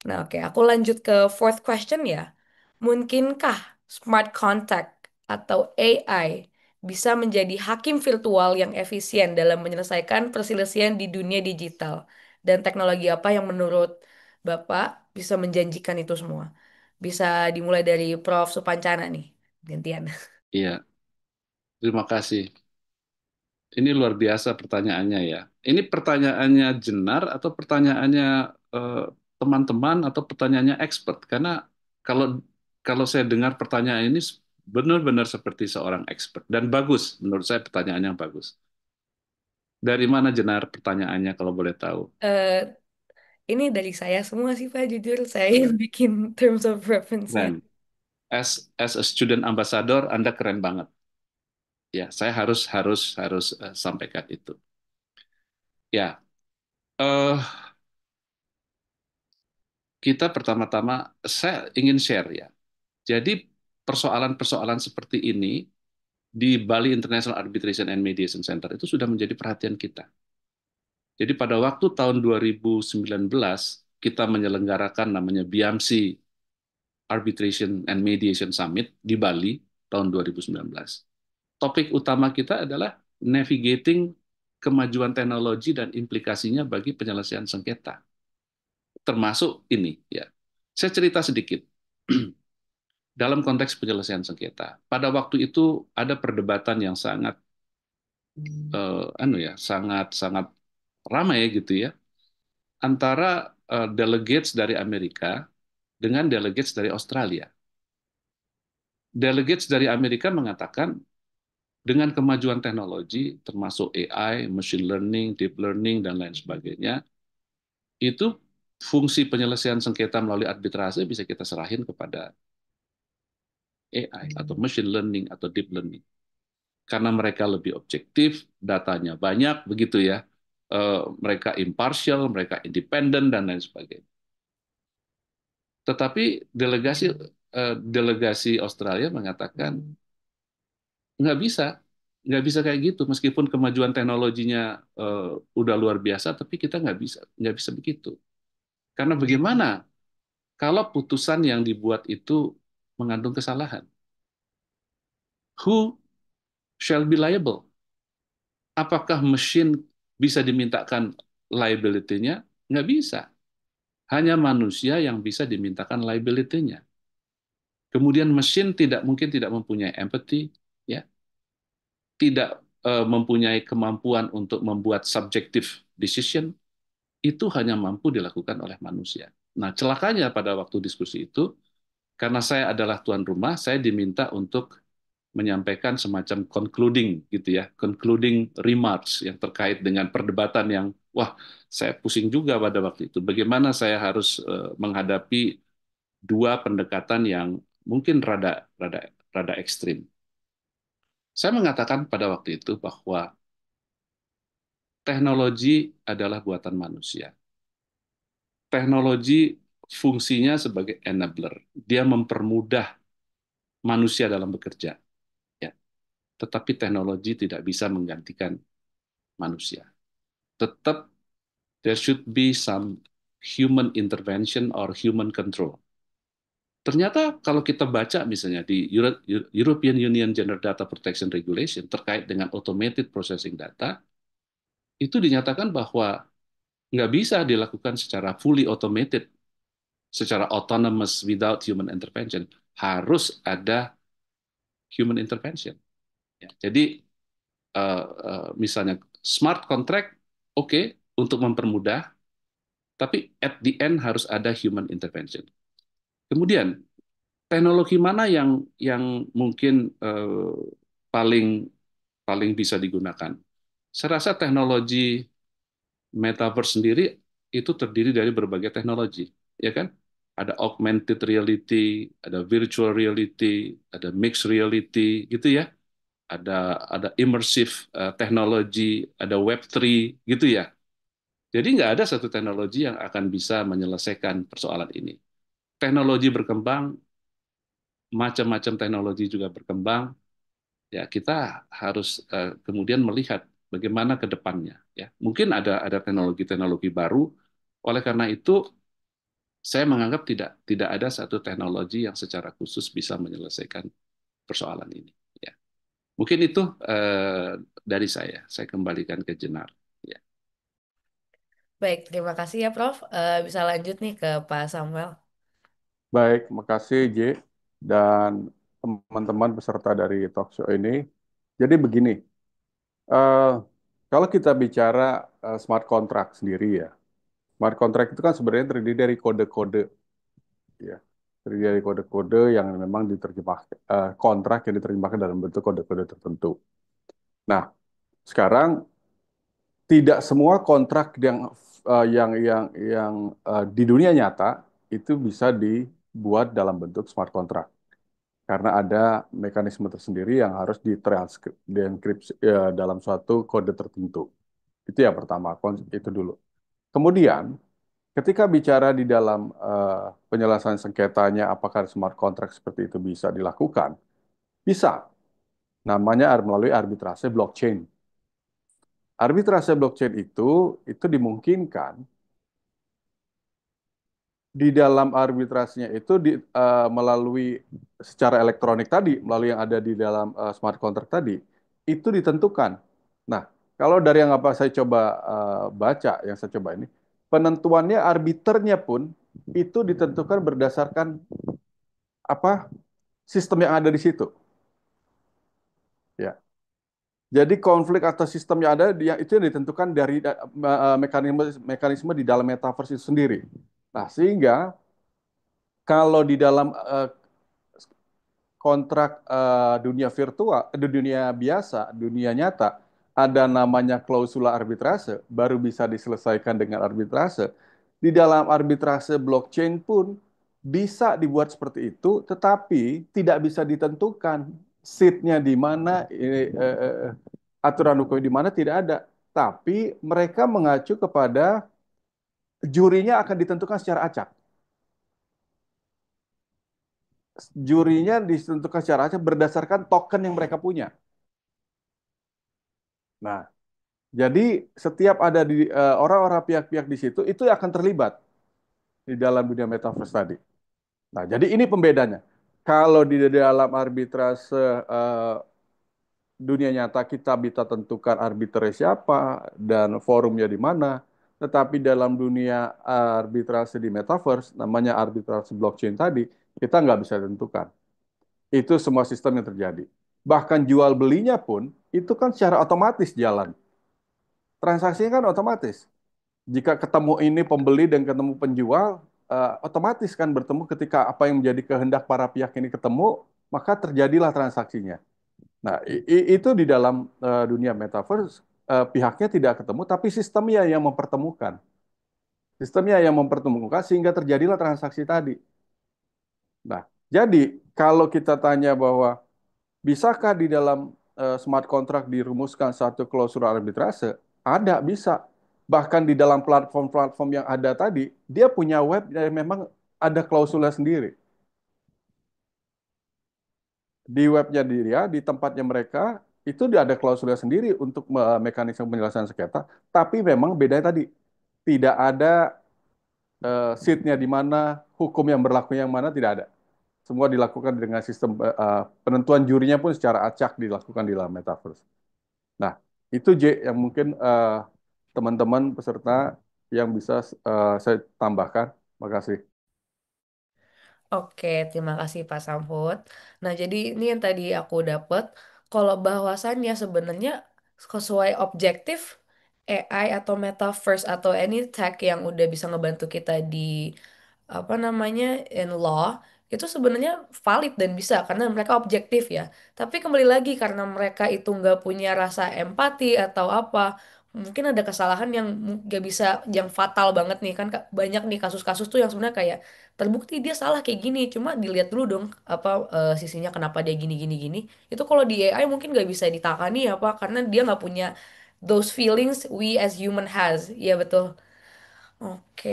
Nah, oke, aku lanjut ke fourth question ya. Mungkinkah smart contact atau AI bisa menjadi hakim virtual yang efisien dalam menyelesaikan perselisihan di dunia digital? Dan teknologi apa yang menurut Bapak bisa menjanjikan itu semua? Bisa dimulai dari Prof. Supancana nih, gantian. Iya, terima kasih. Ini luar biasa pertanyaannya ya. Ini pertanyaannya Jenar atau pertanyaannya eh, teman-teman atau pertanyaannya expert? Karena kalau kalau saya dengar pertanyaan ini benar-benar seperti seorang expert dan bagus menurut saya pertanyaan yang bagus. Dari mana Jenar pertanyaannya kalau boleh tahu? Eh, ini dari saya semua sih Pak, jujur saya yang Keren. bikin terms of reference-nya. Keren. As a student ambassador, Anda keren banget. Ya, saya harus sampaikan itu. Ya, kita pertama-tama saya ingin share ya. Jadi persoalan-persoalan seperti ini di Bali International Arbitration and Mediation Center itu sudah menjadi perhatian kita. Jadi pada waktu tahun 2019 kita menyelenggarakan namanya BMC Arbitration and Mediation Summit di Bali tahun 2019. Topik utama kita adalah navigating kemajuan teknologi dan implikasinya bagi penyelesaian sengketa. Termasuk ini ya. Saya cerita sedikit. Dalam konteks penyelesaian sengketa. Pada waktu itu ada perdebatan yang sangat sangat sangat ramai gitu ya antara delegates dari Amerika dengan delegates dari Australia. Delegates dari Amerika mengatakan dengan kemajuan teknologi termasuk AI, machine learning, deep learning dan lain sebagainya, itu fungsi penyelesaian sengketa melalui arbitrase bisa kita serahin kepada AI atau machine learning atau deep learning. Karena mereka lebih objektif, datanya banyak, begitu ya. Mereka impartial, mereka independen, dan lain sebagainya. Tetapi delegasi Australia mengatakan nggak bisa kayak gitu. Meskipun kemajuan teknologinya udah luar biasa, tapi kita nggak bisa begitu. Karena bagaimana kalau putusan yang dibuat itu mengandung kesalahan? Who shall be liable? Apakah mesin bisa dimintakan liability-nya? Nggak bisa. Hanya manusia yang bisa dimintakan liability-nya. Kemudian mesin tidak mungkin tidak mempunyai empathy, ya, tidak mempunyai kemampuan untuk membuat subjective decision, itu hanya mampu dilakukan oleh manusia. Nah, celakanya pada waktu diskusi itu, karena saya adalah tuan rumah, saya diminta untuk menyampaikan semacam concluding gitu ya, concluding remarks yang terkait dengan perdebatan yang wah, saya pusing juga pada waktu itu. Bagaimana saya harus menghadapi dua pendekatan yang mungkin rada rada rada ekstrim. Saya mengatakan pada waktu itu bahwa teknologi adalah buatan manusia. Teknologi fungsinya sebagai enabler. Dia mempermudah manusia dalam bekerja, ya. Tetapi teknologi tidak bisa menggantikan manusia. Tetap there should be some human intervention or human control. Ternyata kalau kita baca misalnya di European Union General Data Protection Regulation terkait dengan automated processing data, itu dinyatakan bahwa nggak bisa dilakukan secara fully automated, secara autonomous without human intervention. Harus ada human intervention. Ya, jadi misalnya smart contract, oke, okay, untuk mempermudah, tapi at the end harus ada human intervention. Kemudian teknologi mana yang mungkin paling paling bisa digunakan? Saya rasa teknologi metaverse sendiri itu terdiri dari berbagai teknologi, ya kan? Ada augmented reality, ada virtual reality, ada mixed reality, gitu ya. Ada immersive teknologi, ada Web3, gitu ya. Jadi nggak ada satu teknologi yang akan bisa menyelesaikan persoalan ini. Teknologi berkembang, macam-macam teknologi juga berkembang, ya kita harus kemudian melihat bagaimana ke depannya. Ya, mungkin ada teknologi-teknologi baru. Oleh karena itu, Saya menganggap tidak ada satu teknologi yang secara khusus bisa menyelesaikan persoalan ini. Ya. Mungkin itu dari saya. Saya kembalikan ke Jenar. Ya. Baik, terima kasih ya Prof. Bisa lanjut nih ke Pak Samuel. Baik, makasih J dan teman-teman peserta dari talk show ini. Jadi begini, eh, kalau kita bicara smart contract sendiri ya, smart contract itu kan sebenarnya terdiri dari kode-kode, ya, terdiri dari kode-kode yang memang diterjemahkan, kontrak yang diterjemahkan dalam bentuk kode-kode tertentu. Nah, sekarang tidak semua kontrak yang di dunia nyata itu bisa dibuat dalam bentuk smart contract karena ada mekanisme tersendiri yang harus dienkripsi dalam suatu kode tertentu. Itu yang pertama, itu dulu. Kemudian, ketika bicara di dalam penyelesaian sengketanya, apakah smart contract seperti itu bisa dilakukan? Bisa. Namanya melalui arbitrase blockchain. Arbitrase blockchain itu dimungkinkan di dalam arbitrasinya itu melalui secara elektronik tadi, melalui yang ada di dalam smart contract tadi, itu ditentukan. Nah, kalau dari yang apa saya coba baca, yang saya coba ini, penentuannya arbiternya pun itu ditentukan berdasarkan apa sistem yang ada di situ. Ya, jadi konflik atau sistem yang ada itu yang ditentukan dari mekanisme mekanisme di dalam metaverse itu sendiri. Nah, sehingga kalau di dalam kontrak dunia virtual, di dunia biasa, dunia nyata, ada namanya klausula arbitrase, baru bisa diselesaikan dengan arbitrase. Di dalam arbitrase blockchain pun bisa dibuat seperti itu, tetapi tidak bisa ditentukan seatnya di mana, aturan hukum di mana tidak ada. Tapi mereka mengacu kepada jurinya akan ditentukan secara acak. Jurinya ditentukan secara acak berdasarkan token yang mereka punya. Nah, jadi setiap ada di orang-orang pihak-pihak di situ itu akan terlibat di dalam dunia metaverse tadi. Nah, jadi ini pembedanya. Kalau di dalam arbitrase dunia nyata kita bisa tentukan arbiternya siapa dan forumnya di mana, tetapi dalam dunia arbitrase di metaverse, namanya arbitrase blockchain tadi, kita nggak bisa tentukan. Itu semua sistem yang terjadi. Bahkan jual belinya pun itu kan secara otomatis jalan. Transaksinya kan otomatis. Jika ketemu ini pembeli dan ketemu penjual, otomatis kan bertemu ketika apa yang menjadi kehendak para pihak ini ketemu, maka terjadilah transaksinya. Nah, itu di dalam dunia metaverse, pihaknya tidak ketemu, tapi sistemnya yang mempertemukan. Sistemnya yang mempertemukan sehingga terjadilah transaksi tadi. Nah, jadi kalau kita tanya bahwa bisakah di dalam smart contract dirumuskan satu klausul arbitrase? Ada, bisa. Bahkan di dalam platform-platform yang ada tadi, dia punya web yang memang ada klausulnya sendiri. Di webnya dia, di tempatnya mereka, itu dia ada klausulnya sendiri untuk mekanisme penyelesaian sengketa. Tapi memang bedanya tadi, tidak ada seatnya di mana, hukum yang berlaku yang mana, tidak ada. Semua dilakukan dengan sistem penentuan jurinya pun secara acak dilakukan di dalam metaverse. Nah, itu J yang mungkin teman-teman peserta yang bisa saya tambahkan. Terima kasih. Oke, terima kasih Pak Samhut. Nah, jadi ini yang tadi aku dapat, kalau bahwasannya sebenarnya sesuai objektif AI atau metaverse atau any tech yang udah bisa ngebantu kita di apa namanya in law itu sebenarnya valid dan bisa karena mereka objektif ya. Tapi kembali lagi karena mereka itu nggak punya rasa empati atau apa, mungkin ada kesalahan yang nggak bisa yang fatal banget nih kan banyak nih kasus-kasus tuh yang sebenarnya kayak terbukti dia salah kayak gini, cuma dilihat dulu dong apa sisinya kenapa dia gini gini gini. Itu kalau di AI mungkin nggak bisa ditangani apa karena dia nggak punya those feelings we as human has. Iya betul. Oke.